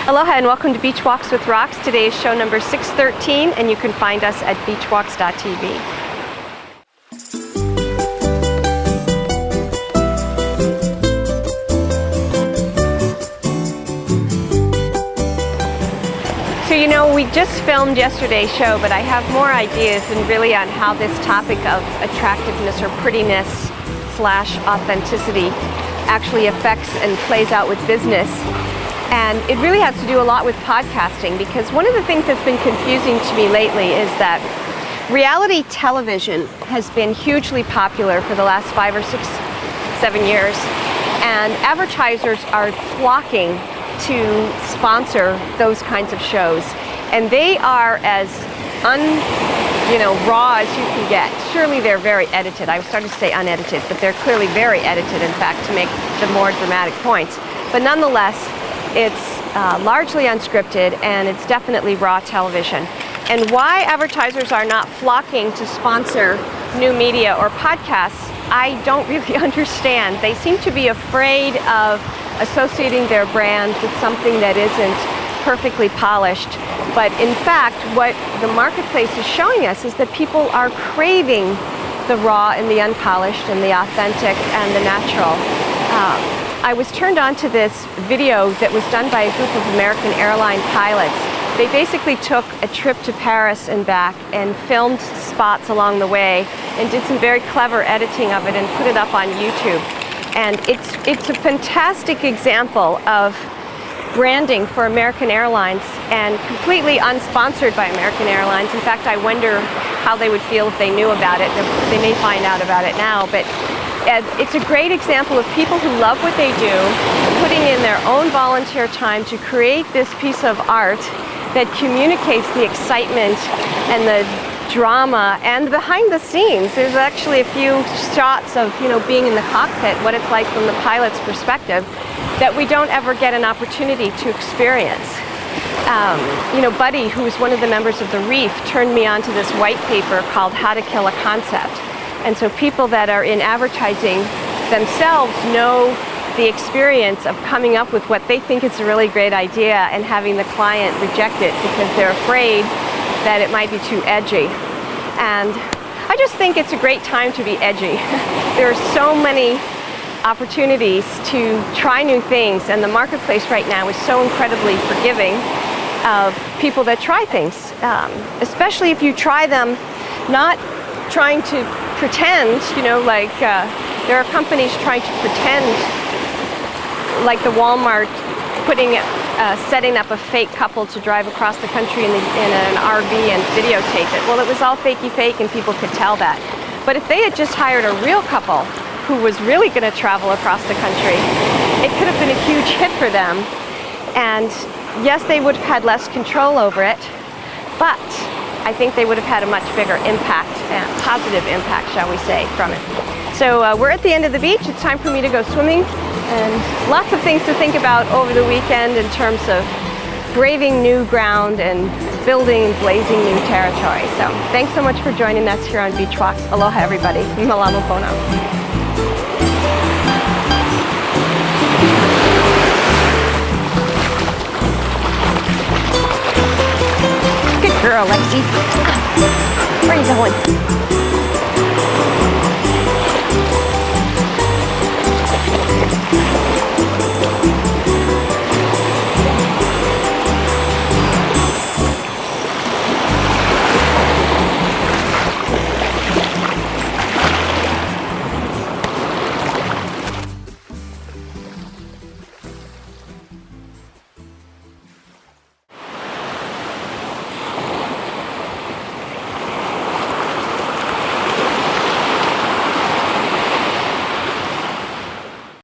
Aloha and welcome to Beach Walks with Rocks. Today is show number 613 and you can find us at beachwalks.tv. So you know, we just filmed yesterday's show, but I have more ideas and really on how this topic of attractiveness or prettiness / authenticity actually affects and plays out with business. And it really has to do a lot with podcasting, because one of the things that's been confusing to me lately is that reality television has been hugely popular for the last 5 or 6, 7 years, and advertisers are flocking to sponsor those kinds of shows. And they are as raw as you can get. Surely they're very edited. I was starting to say unedited, but they're clearly very edited, in fact, to make the more dramatic points. But nonetheless, it's largely unscripted, and it's definitely raw television. And why advertisers are not flocking to sponsor new media or podcasts, I don't really understand. They seem to be afraid of associating their brand with something that isn't perfectly polished. But in fact, what the marketplace is showing us is that people are craving the raw and the unpolished and the authentic and the natural. I was turned on to this video that was done by a group of American airline pilots. They basically took a trip to Paris and back and filmed spots along the way and did some very clever editing of it and put it up on YouTube. And it's a fantastic example of branding for American Airlines, and completely unsponsored by American Airlines. In fact, I wonder how they would feel if they knew about it. They may find out about it now, but it's a great example of people who love what they do, putting in their own volunteer time to create this piece of art that communicates the excitement and the drama and behind the scenes. There's actually a few shots of, being in the cockpit, what it's like from the pilot's perspective, that we don't ever get an opportunity to experience. Buddy, who is one of the members of the Reef, turned me on to this white paper called How to Kill a Concept. And so people that are in advertising themselves know the experience of coming up with what they think is a really great idea and having the client reject it because they're afraid that it might be too edgy. And I just think it's a great time to be edgy. There are so many opportunities to try new things, and the marketplace right now is so incredibly forgiving of people that try things, especially if you try them not trying to pretend, there are companies trying to pretend, like the Walmart setting up a fake couple to drive across the country in an RV and videotape it. Well, it was all fakey fake and people could tell that. But if they had just hired a real couple who was really going to travel across the country, it could have been a huge hit for them. And yes, they would have had less control over it, but I think they would have had a much bigger impact, positive impact, shall we say, from it. So we're at the end of the beach. It's time for me to go swimming, and lots of things to think about over the weekend in terms of braving new ground and building and blazing new territory. So thanks so much for joining us here on Beach Walks. Aloha, everybody. Malama pono. Good girl, Lexi. Where are you going?